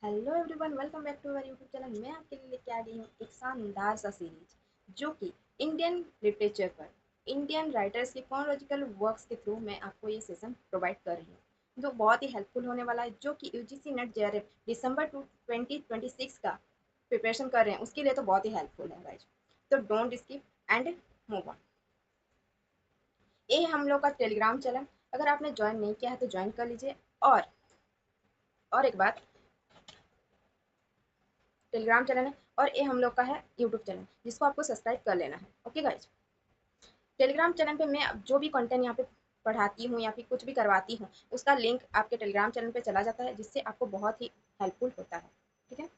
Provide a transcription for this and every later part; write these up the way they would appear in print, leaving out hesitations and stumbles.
Hello everyone, welcome back to our YouTube channel. मैं आपके लिए लेके आ गई हूँ एक शानदार सा सीरीज जो कि इंडियन लिटरेचर पर इंडियन राइटर्स के कॉन्ट्रोलॉजिकल वर्क्स के थ्रू मैं आपको ये सेशन प्रोवाइड कर रही हूँ, जो बहुत ही हेल्पफुल होने वाला है, जो कि यूजीसी नेट जेआरएफ दिसंबर 2026 का प्रिपरेशन कर रहे हैं उसके लिए तो बहुत ही हेल्पफुल है गाइज। तो don't skip and move on. ये हम लोग का टेलीग्राम चैनल, अगर आपने ज्वाइन नहीं किया है तो ज्वाइन कर लीजिए। और एक बात, टेलीग्राम चैनल है और ये हम लोग का है यूट्यूब चैनल, जिसको आपको सब्सक्राइब कर लेना है। ओके गाइज, टेलीग्राम चैनल पे मैं जो भी कंटेंट यहाँ पे पढ़ाती हूँ या फिर कुछ भी करवाती हूँ उसका लिंक आपके टेलीग्राम चैनल पे चला जाता है, जिससे आपको बहुत ही हेल्पफुल होता है। ठीक है,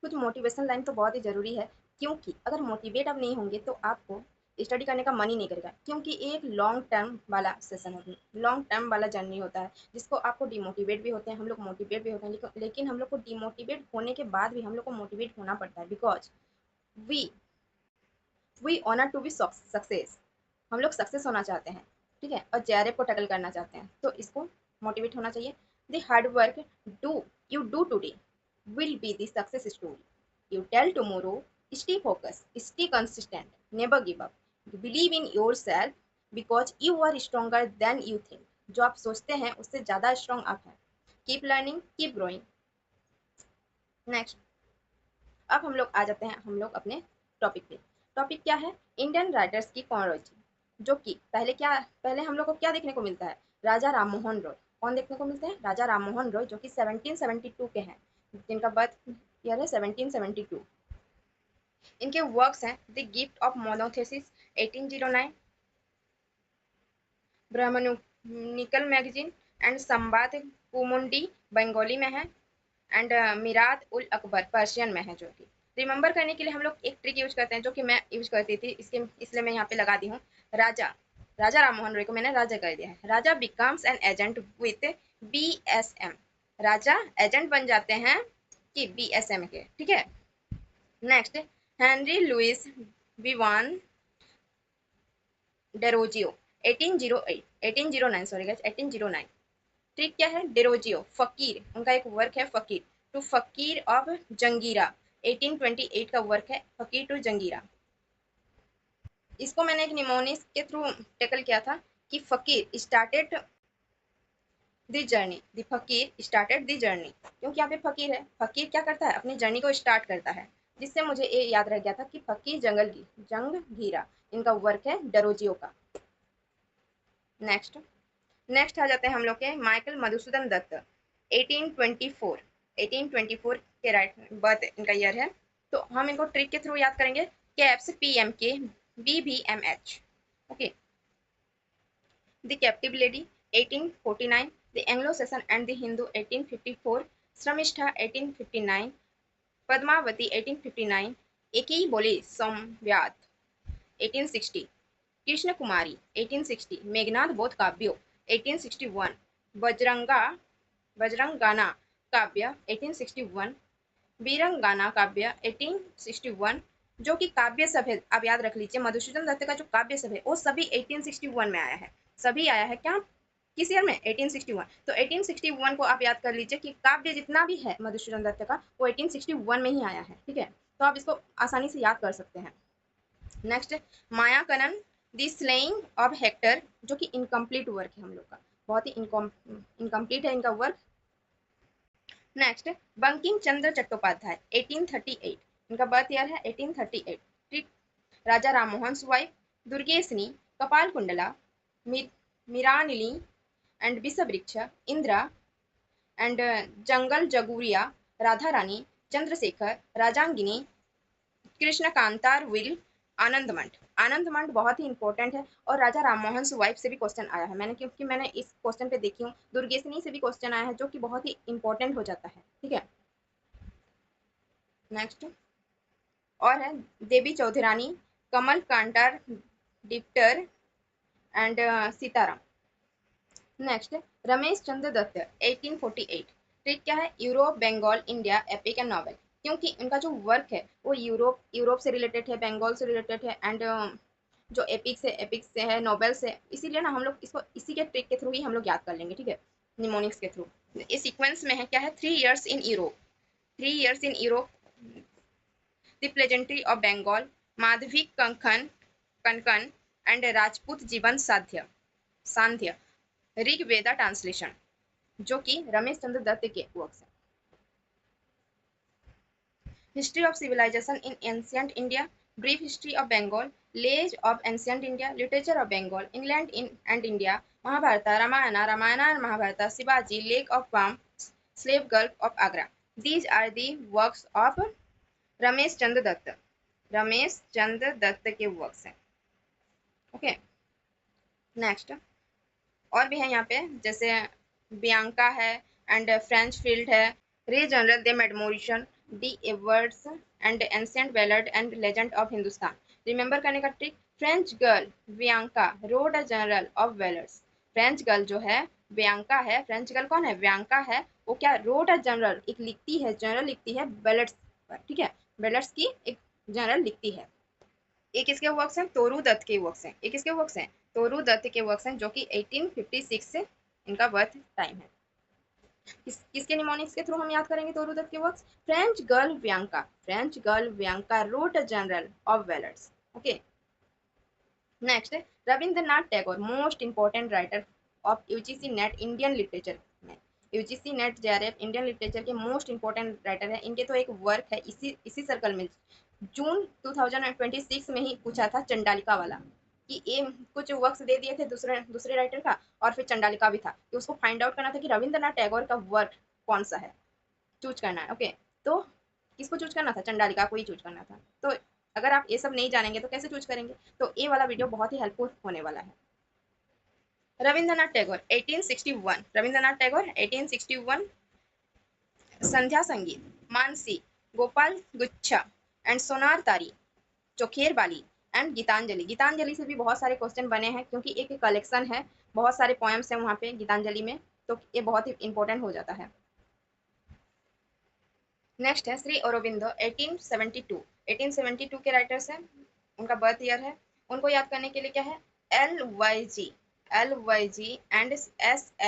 कुछ मोटिवेशन लाइन तो बहुत ही ज़रूरी है, क्योंकि अगर मोटिवेट आप नहीं होंगे तो आपको स्टडी करने का मन ही नहीं करेगा, क्योंकि ये एक लॉन्ग टर्म वाला सेशन होता है, लॉन्ग टर्म वाला जर्नी होता है, जिसको आपको डिमोटिवेट भी होते हैं, हम लोग मोटिवेट भी होते हैं, लेकिन हम लोग को डिमोटिवेट होने के बाद भी हम लोग को मोटिवेट होना पड़ता है, because we we honour to be success. हम लोग सक्सेस होना चाहते हैं, ठीक है, और जेआरएफ को टैकल करना चाहते हैं, तो इसको मोटिवेट होना चाहिए। The hard work do you do today will be the success story you tell tomorrow. Stay focused, stay consistent, never give up, believe in yourself because you are stronger than you think. जो आप सोचते हैं उससे ज़्यादा strong आप हैं। Keep learning, keep growing. Next, अब हम लोग आ जाते हैं हम लोग अपने टॉपिक पे। टॉपिक क्या है? इंडियन राइटर्स की कॉन्ट्रोलॉजी, जो कि पहले हम लोग को क्या देखने को मिलता है? राजा राममोहन रॉय। कौन देखने को मिलते हैं? राजा राममोहन रॉय, जो कि 1772 के हैं, जिनका बर्थ ईयर है 1772। इनके वर्क्स हैं the gift of monotheists 1809, Brahmanical magazine and Sambad Kaumudi Bengali में है, एंड मिराद उल अकबर पर्शियन में है। जो कि रिमेंबर करने के लिए हम लोग एक ट्रिक यूज करते हैं, जो कि मैं यूज करती थी, इसके इसलिए मैं यहाँ पे लगा दी हूँ। राजा राजा राममोहन रॉय को मैंने राजा कर दिया है। Raja becomes an agent with BSM. राजा एजेंट बन जाते हैं कि बीएसएम के, ठीक है। Next, Henry Louis Vivian Derozio 1809 sorry guys 1809। Trick क्या है? डेरोजियो फकीर, उनका एक वर्क है फकीर टू फकीर ऑफ जंगीरा, 1828 का वर्क है फकीर टू जंगीरा। इसको मैंने एक निमोनिस के थ्रू टेकल किया था कि फकीर स्टार्टेड द जर्नी, द फकीर स्टार्टेड द जर्नी, क्योंकि यहाँ पे फकीर है, फकीर क्या करता है? अपनी जर्नी को स्टार्ट करता है, जिससे मुझे ये याद रह गया था कि फकीर जंगीरा इनका वर्क है डेरोजियो का। नेक्स्ट नेक्स्ट आ जाते हैं हम लोग के माइकल मधुसूदन दत्त, 1824 1824 के राइट बर्थ इनका ईयर है। तो हम इनको ट्रिक के थ्रू याद करेंगे, कैप्स पीएम के BBMH. Okay, the captive lady 1849, the Anglo सेशन एंड द हिंदू 1854, श्रमिष्ठा 1859, पद्मावती 1859, एक ही बोले संव्यात 1860, कृष्ण कुमारी 1860, मेघनाथ बोध काव्यो 1861, बजरंगा बजरंगाना काव्य 1861, वीरंगाना काव्य 1861, जो कि काव्य सब है, आप याद रख लीजिए, मधुसूदन दत्त का जो काव्य सब है वो सभी 1861 में आया है। सभी आया है क्या? किस ईयर में? 1861। तो 1861 को आप याद कर लीजिए कि काव्य जितना भी है मधुसूदन दत्त का वो 1861 में ही आया है, ठीक है। तो आप इसको आसानी से याद कर सकते हैं। नेक्स्ट, माया कनन द स्लेइंग ऑफ हेक्टर, जो कि इनकम्प्लीट वर्क है हम लोग का, बहुत ही इनकम्प्लीट है इनका वर्क। नेक्स्ट, बंकिम चंद्र चट्टोपाध्याय 1838, इनका बर्थ ईयर है 1838। ठीक, Raja Rammohan wife, Durgeshnandini, Kapalkundala, Mrinalini and Vishavriksha, Indira and Jugalanguriya, Radha Rani, Chandrashekhar, राजांगिनी, कृष्णकांतार विल, आनंदमठ। आनंदमठ बहुत ही इंपॉर्टेंट है, और राजा राममोहन वाइफ से भी क्वेश्चन आया है, क्योंकि मैंने इस क्वेश्चन पे देखी हूँ, दुर्गेशनी से भी क्वेश्चन आया है, जो कि बहुत ही इंपॉर्टेंट हो जाता है, ठीक है। नेक्स्ट और है Devi Chaudhurani, Kamalakanter Daptar and Sitaram. Next, Ramesh Chandra Dutt 1848। Trick क्या है? Europe Bengal India epic and novel, क्योंकि इनका जो वर्क है वो यूरोप से रिलेटेड है, बंगाल से रिलेटेड है, एंड जो एपिक्स से है, नोबेल से, इसीलिए ना हम लोग इसको इसी के ट्रिक के थ्रू ही हम लोग याद कर लेंगे, ठीक है, निमोनिक्स के थ्रू। इस सीक्वेंस में है क्या है, 3 years in Europe, 3 years in Europe, the peasantry of Bengal, Madhavi Kankan Kankan and Rajput Jivan Sandhya सांध्य, Rigveda translation, जो कि रमेश चंद्र दत्त के वर्क्स है। History of civilization in ancient India, brief history of Bengal, lays of ancient India, literature of Bengal, England in and India, Mahabharat, Ramayan and Mahabharat, Shivaji, lake of palms, slave girl of Agra. These are the works of Ramesh Chandra Dutt, Ramesh Chandra Dutt के works हैं। Okay, next और भी है यहाँ पे, जैसे Bianca है and French field है, रे जनरल दे मेडमोरिशन, डी एवर्ड्स and ancient ballad and legend of Hindustan. Remember करने का trick, French girl Bianca rode a journal of ballads. French girl जो है बियांका है, फ्रेंच गर्ल कौन है, बियांका है, वो क्या रोड अ जनरल, एक लिखती है, जनरल लिखती है बैलड्स पर, ठीक है, बैलड्स की एक जनरल लिखती है। ये किसके वर्क्स हैं, तोरू दत्त के वर्क्स हैं, ये किसके वर्क्स हैं, तोरू दत्त के वर्क्स हैं, जो कि 1856 से इनका बर्थ टाइम है। किसके निमोनिक्स के थ्रू हम याद करेंगे तोरू दत्त के works, French girl Bianca, French girl Bianca wrote a journal of Velers. Okay, next Rabindranath Tagore, most important writer of UGC NET Indian literature में, UGC NET JRF Indian literature के most important writer है। इनके तो एक वर्क है इसी circle में, जून 2026 में ही पूछा था चंडालिका वाला, कि ये कुछ वर्क्स दे दिए थे दूसरे दूसरे राइटर का, और फिर चंडालिका भी था, कि उसको फाइंड आउट करना था कि रविंद्रनाथ टैगोर का वर्क कौन सा है, चूज करना है। ओके, तो किसको चूज करना था, चंडालिका को ही चूज करना था। तो अगर आप ये सब नहीं जानेंगे तो कैसे चूज करेंगे, तो ये वाला वीडियो बहुत ही हेल्पफुल होने वाला है। रविंद्रनाथ टैगोर 1861, रविंद्रनाथ टैगोर 1861, संध्या संगीत, मानसी, गोपाल गुच्छा एंड सोनार तारी, चोखेर बाली एंड गीतांजलि। गीतांजलि से भी बहुत सारे क्वेश्चन बने हैं, क्योंकि एक कलेक्शन है, बहुत सारे पोएम्स हैं वहाँ पे गीतांजलि में, तो ये बहुत ही इंपॉर्टेंट हो जाता है। नेक्स्ट है श्री अरबिंदो 1872, 1872 के राइटर्स हैं, उनका बर्थ ईयर है। उनको याद करने के लिए क्या है, L Y G and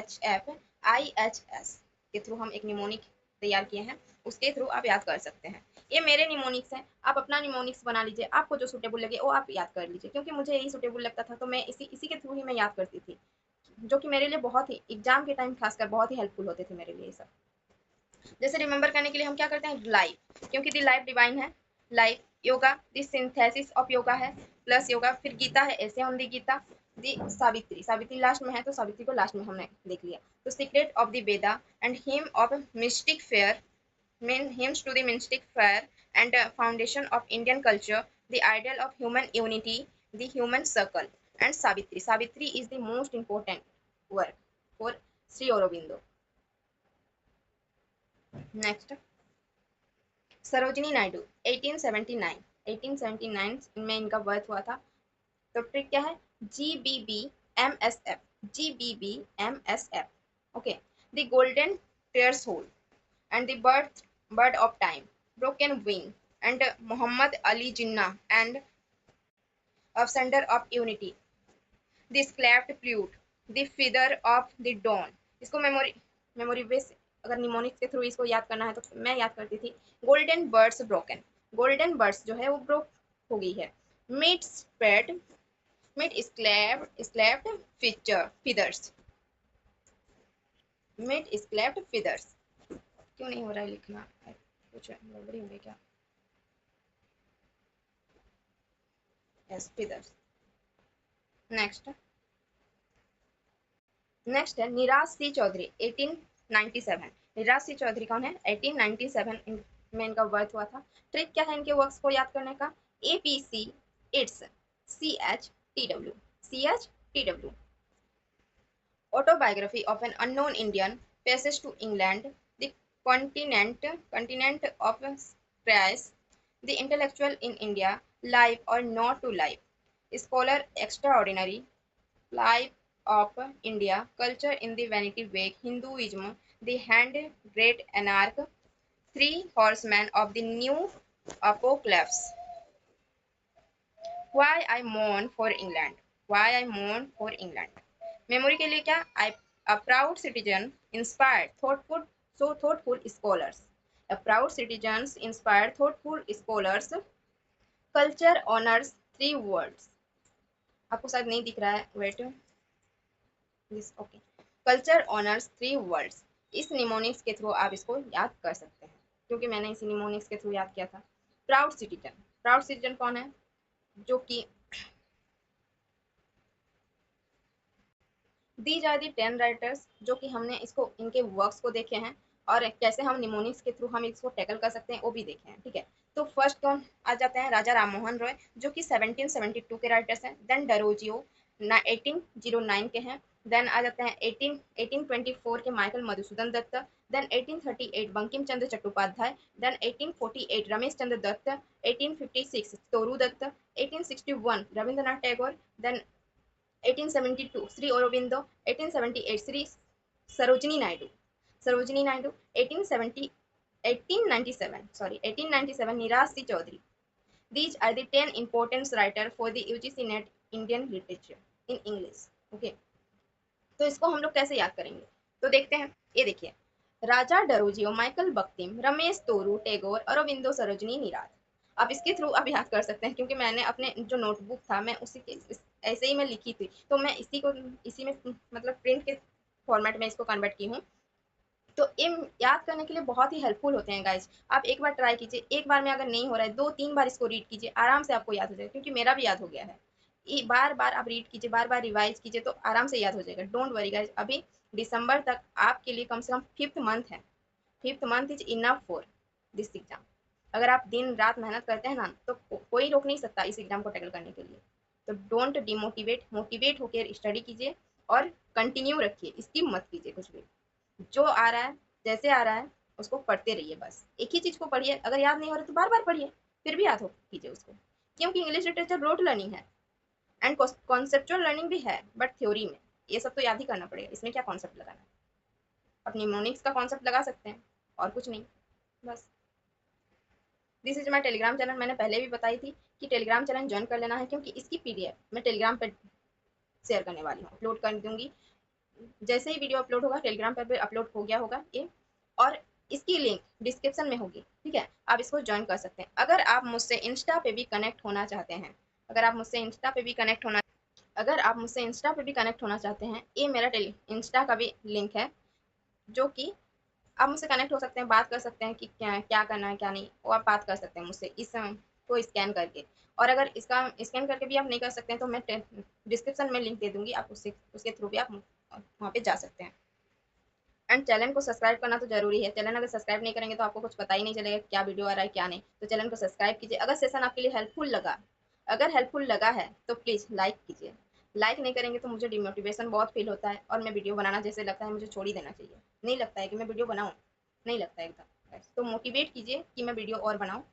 SHFIHS के थ्रू हम एक निमोनिक तैयार किए हैं, उसके थ्रू आप याद कर सकते हैं। ये मेरे निमोनिक्स हैं, आप अपना निमोनिक्स बना लीजिए, आपको जो सुटेबल लगे वो आप याद कर लीजिए, क्योंकि मुझे यही सुटेबल लगता था, तो मैं इसी के थ्रू ही मैं याद करती थी, जो कि मेरे लिए बहुत ही एग्जाम के टाइम खासकर बहुत ही हेल्पफुल होते थे मेरे लिए सब। जैसे रिमेंबर करने के लिए हम क्या करते हैं, लाइफ, क्योंकि दी लाइफ डिवाइन है, life, yoga, the synthesis of yoga है, प्लस योगा, फिर गीता है, essays on the Gita, the Savitri, Savitri last में है तो सावित्री को लास्ट में हमने देख लिया, तो secret of the Veda and hymn of mystic fire, main hymns to the mystic fire and foundation of Indian culture, the ideal of human unity, the human circle and Savitri. Savitri is the most important work for Shri Aurobindo. Next Sarojini Naidu 1879, 1879 में इनका birth हुआ था। तो trick क्या है, GBBMSF, GBBMSF। Okay, the golden threshold and the bird of time, broken wing and Mohammad Ali Jinnah and of centre of unity, the स्क्लेप्ट flute, the feather of the dawn. इसको memory base अगर mnemonics के through इसको याद करना है तो मैं याद करती थी, golden birds broken, golden birds जो है वो ब्रोक हो गई है, मिट स्प्रेड, मिट स्क्लेप्ट फिदर्स, मिट स्क्लेप्ट फिदर्स। क्यों नहीं हो रहा है लिखना, कुछ गड़बड़ी हो गई क्या, यस फिदर्स। नेक्स्ट नेक्स्ट है eras C Chaudhary 1897, Nirad C Chaudhary कौन है, 1897 में इनका बर्थ हुआ था। ट्रिक क्या है इनके वर्क्स को याद करने का, APC it's CHTW, autobiography of an unknown Indian, passage to England, the continent of Christ, the intellectual in India, life or not to life, scholar extraordinary, life of India, culture in the vanity bag, Hinduism, the hand great anarch, three horsemen of the new apocalypse, why I mourn for England, why I mourn for England. Memory के लिए क्या, I a proud citizen inspired thoughtful, so thoughtful scholars, a proud citizen inspired thoughtful scholars, culture honours three words. आपको शायद नहीं दिख रहा है, wait this, okay. Culture honours three words, इस निमोनिक्स के थ्रू आप इसको याद कर सकते हैं, क्योंकि मैंने इसी निमोनिक्स के थ्रू याद किया था। प्राउड सिटीजन, प्राउड सिटीजन कौन है, जो कि दीज आर दी 10 राइटर्स, जो कि हमने इसको इनके वर्क्स को देखे हैं और कैसे हम निमोनिक्स के थ्रू हम इसको टैकल कर सकते हैं वो भी देखे हैं, ठीक है। तो फर्स्ट कौन आ जाते हैं, राजा राम मोहन रॉय, जो कि 1772 के राइटर्स हैं। देन डरोजियो 1809 के हैं। देन आ जाते हैं 1824 के Michael Madhusudan Dutt. Then 1838 Bankim Chandra Chattopadhyay. Then 1848 Ramesh Chandra Dutt. 1856 Toru Dutt. 1861 Rabindranath Tagore. Then 1872 Shri Aurobindo. 1878 Shri Sarojini Naidu, Sarojini Naidu. 1870 1897 Nirad C Chaudhuri. These are the 10 important writers for the UGC NET Indian literature in English. Okay. तो इसको हम लोग कैसे याद करेंगे, तो देखते हैं। ये देखिए, राजा डरोजियो, माइकल बख्तिम, रमेश तोरू, टैगोर, अरविंदो, सरोजनी नीराज। आप इसके थ्रू आप याद कर सकते हैं, क्योंकि मैंने अपने जो नोटबुक था मैं उसी के ऐसे ही मैं लिखी थी, तो मैं इसी में मतलब प्रिंट के फॉर्मेट में इसको कन्वर्ट की हूँ। तो इन याद करने के लिए बहुत ही हेल्पफुल होते हैं गाइज। आप एक बार ट्राई कीजिए, एक बार में अगर नहीं हो रहा है 2-3 बार इसको रीड कीजिए, आराम से आपको याद हो जाएगा, क्योंकि मेरा भी याद हो गया है। बार बार आप रीड कीजिए, बार बार रिवाइज कीजिए, तो आराम से याद हो जाएगा। डोंट वरी गाइज, अभी दिसंबर तक आपके लिए कम से कम 5th मंथ है। 5th month is enough for this exam. अगर आप दिन रात मेहनत करते हैं ना, तो कोई रोक नहीं सकता इस एग्जाम को टैकल करने के लिए। तो डोंट डिमोटिवेट, मोटिवेट होकर स्टडी कीजिए और कंटिन्यू रखिए, स्किप मत कीजिए कुछ भी। जो आ रहा है, जैसे आ रहा है, उसको पढ़ते रहिए। बस एक ही चीज को पढ़िए, अगर याद नहीं हो रहा तो बार बार पढ़िए, फिर भी याद हो कीजिए उसको। क्योंकि इंग्लिश लिटरेचर रोड लर्निंग है एंड कॉन्सेप्चुअल लर्निंग भी है, बट थ्योरी में ये सब तो याद ही करना पड़ेगा। इसमें क्या कॉन्सेप्ट लगाना है, अपनी मोनिक्स का कॉन्सेप्ट लगा सकते हैं और कुछ नहीं, बस। This is my Telegram channel, मैंने पहले भी बताई थी कि टेलीग्राम चैनल ज्वाइन कर लेना है, क्योंकि इसकी पीडीएफ मैं टेलीग्राम पर शेयर करने वाली हूँ, अपलोड कर दूंगी। जैसे ही वीडियो अपलोड होगा टेलीग्राम पर भी अपलोड हो गया होगा ये, और इसकी लिंक डिस्क्रिप्शन में होगी, ठीक है। आप इसको ज्वाइन कर सकते हैं। अगर आप मुझसे इंस्टा पे भी कनेक्ट होना चाहते हैं, अगर आप मुझसे इंस्टा पे भी कनेक्ट होना अगर आप मुझसे इंस्टा पे भी कनेक्ट होना चाहते हैं, ये मेरा इंस्टा का भी लिंक है, जो कि आप मुझसे कनेक्ट हो सकते हैं, बात कर सकते हैं कि क्या क्या करना है क्या नहीं, वो आप बात कर सकते हैं मुझसे इस को स्कैन करके। और अगर इसका स्कैन करके भी आप नहीं कर सकते हैं, तो मैं डिस्क्रिप्शन में लिंक दे दूंगी, आप उसके थ्रू भी आप वहाँ पे जा सकते हैं। एंड चैनल को सब्सक्राइब करना तो जरूरी है। चैनल अगर सब्सक्राइब नहीं करेंगे तो आपको कुछ पता ही नहीं चलेगा क्या वीडियो आ रहा है क्या नहीं। तो चैनल को सब्सक्राइब कीजिए। अगर सेशन आपके लिए हेल्पफुल लगा, अगर हेल्पफुल लगा है तो प्लीज़ लाइक कीजिए। लाइक नहीं करेंगे तो मुझे डिमोटिवेशन बहुत फील होता है, और मैं वीडियो बनाना जैसे लगता है मुझे छोड़ ही देना चाहिए, नहीं लगता है कि मैं वीडियो बनाऊँ, नहीं लगता है एकदम। तो मोटिवेट कीजिए कि मैं वीडियो और बनाऊँ।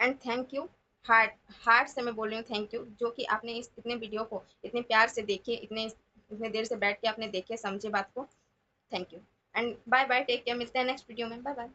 And thank you, heart heart से मैं बोल रही हूँ थैंक यू, जो कि आपने इस इतने वीडियो को इतने प्यार से देखे, इतने देर से बैठ के आपने देखे समझे बात को। Thank you and bye bye, take care, मिलते हैं नेक्स्ट वीडियो में, बाय बाय।